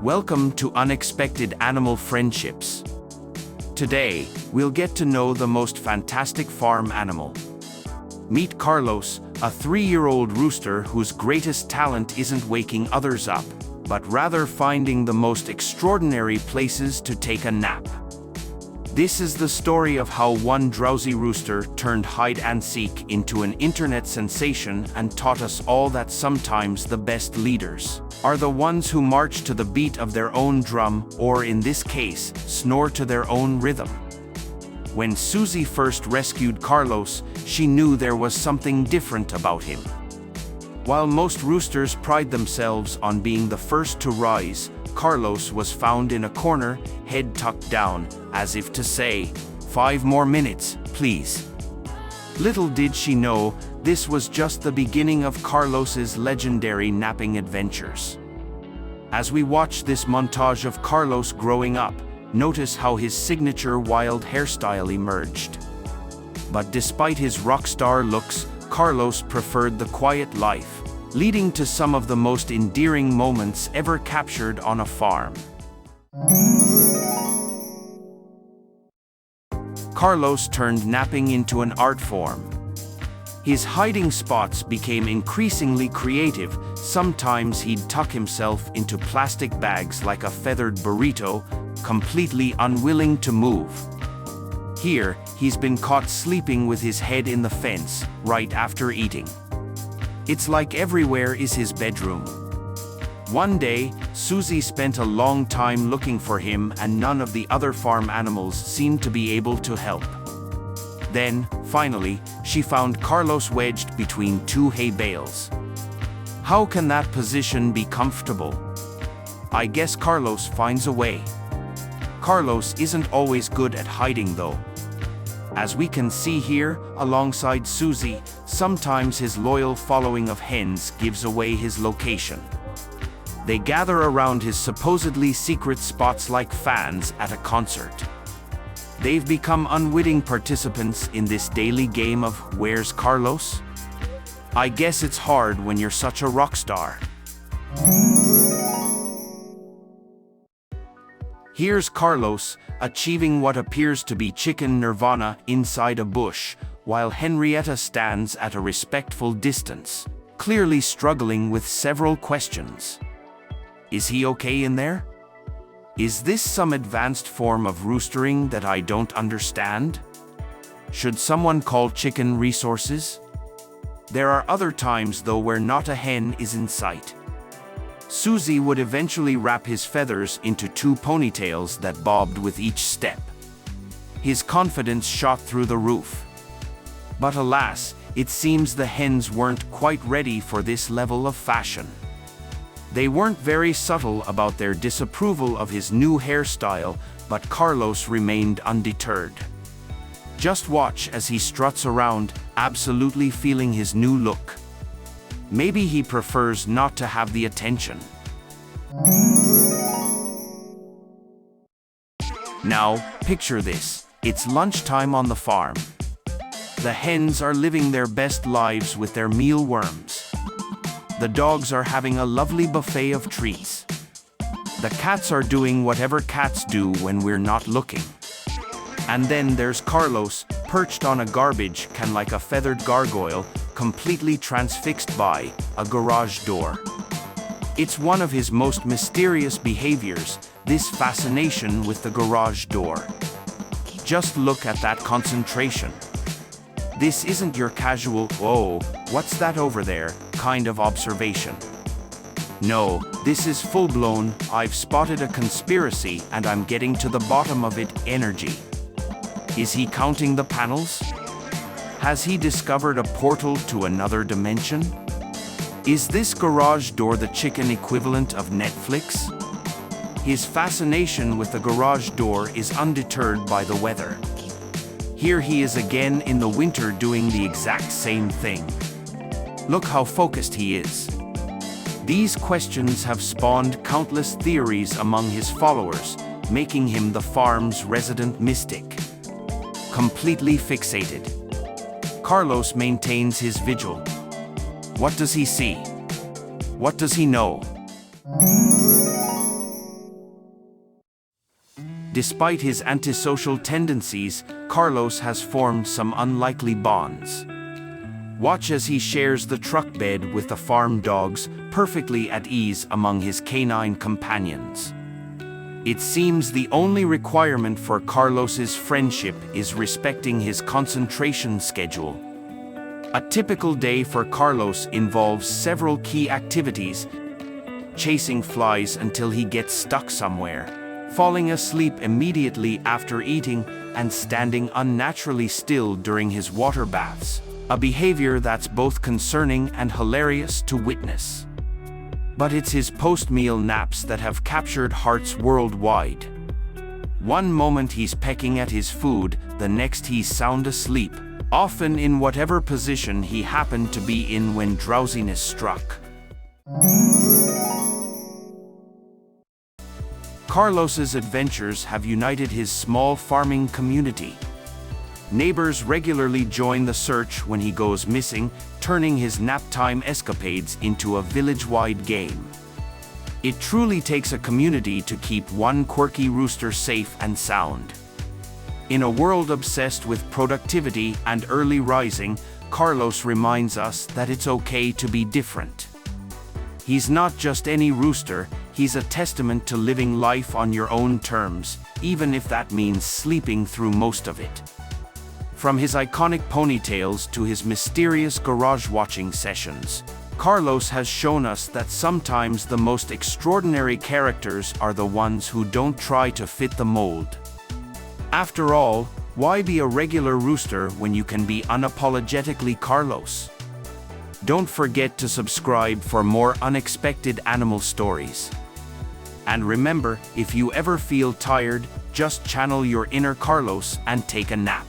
Welcome to Unexpected Animal Friendships. Today, we'll get to know the most fantastic farm animal. Meet Carlos, a 3-year-old rooster whose greatest talent isn't waking others up, but rather finding the most extraordinary places to take a nap. This is the story of how one drowsy rooster turned hide-and-seek into an internet sensation and taught us all that sometimes the best leaders are the ones who march to the beat of their own drum, or in this case, snore to their own rhythm. When Susie first rescued Carlos, she knew there was something different about him. While most roosters pride themselves on being the first to rise, Carlos was found in a corner, head tucked down, as if to say, 5 more minutes, please. Little did she know, this was just the beginning of Carlos's legendary napping adventures. As we watch this montage of Carlos growing up, notice how his signature wild hairstyle emerged. But despite his rock star looks, Carlos preferred the quiet life, leading to some of the most endearing moments ever captured on a farm. Carlos turned napping into an art form. His hiding spots became increasingly creative. Sometimes he'd tuck himself into plastic bags like a feathered burrito, completely unwilling to move. Here, he's been caught sleeping with his head in the fence, right after eating. It's like everywhere is his bedroom. One day, Susie spent a long time looking for him and none of the other farm animals seemed to be able to help. Then, finally, she found Carlos wedged between 2 hay bales. How can that position be comfortable? I guess Carlos finds a way. Carlos isn't always good at hiding though. As we can see here, alongside Susie, sometimes his loyal following of hens gives away his location. They gather around his supposedly secret spots like fans at a concert. They've become unwitting participants in this daily game of Where's Carlos? I guess it's hard when you're such a rock star. Here's Carlos, achieving what appears to be chicken nirvana inside a bush, while Henrietta stands at a respectful distance, clearly struggling with several questions. Is he okay in there? Is this some advanced form of roostering that I don't understand? Should someone call chicken resources? There are other times though where not a hen is in sight. Susie would eventually wrap his feathers into 2 ponytails that bobbed with each step. His confidence shot through the roof. But alas, it seems the hens weren't quite ready for this level of fashion. They weren't very subtle about their disapproval of his new hairstyle, but Carlos remained undeterred. Just watch as he struts around, absolutely feeling his new look. Maybe he prefers not to have the attention. Now, picture this. It's lunchtime on the farm. The hens are living their best lives with their mealworms. The dogs are having a lovely buffet of treats. The cats are doing whatever cats do when we're not looking. And then there's Carlos, perched on a garbage can like a feathered gargoyle, completely transfixed by a garage door. It's one of his most mysterious behaviors, this fascination with the garage door. Just look at that concentration. This isn't your casual, "Oh, what's that over there?" kind of observation. No, this is full-blown, "I've spotted a conspiracy and I'm getting to the bottom of it" energy. Is he counting the panels? Has he discovered a portal to another dimension? Is this garage door the chicken equivalent of Netflix? His fascination with the garage door is undeterred by the weather. Here he is again in the winter doing the exact same thing. Look how focused he is. These questions have spawned countless theories among his followers, making him the farm's resident mystic. Completely fixated, Carlos maintains his vigil. What does he see? What does he know? Despite his antisocial tendencies, Carlos has formed some unlikely bonds. Watch as he shares the truck bed with the farm dogs, perfectly at ease among his canine companions. It seems the only requirement for Carlos's friendship is respecting his concentration schedule. A typical day for Carlos involves several key activities: chasing flies until he gets stuck somewhere, falling asleep immediately after eating, and standing unnaturally still during his water baths, a behavior that's both concerning and hilarious to witness. But it's his post-meal naps that have captured hearts worldwide. One moment he's pecking at his food, the next he's sound asleep, often in whatever position he happened to be in when drowsiness struck. Carlos's adventures have united his small farming community. Neighbors regularly join the search when he goes missing, turning his naptime escapades into a village-wide game. It truly takes a community to keep one quirky rooster safe and sound. In a world obsessed with productivity and early rising, Carlos reminds us that it's okay to be different. He's not just any rooster, he's a testament to living life on your own terms, even if that means sleeping through most of it. From his iconic ponytails to his mysterious garage-watching sessions, Carlos has shown us that sometimes the most extraordinary characters are the ones who don't try to fit the mold. After all, why be a regular rooster when you can be unapologetically Carlos? Don't forget to subscribe for more unexpected animal stories. And remember, if you ever feel tired, just channel your inner Carlos and take a nap.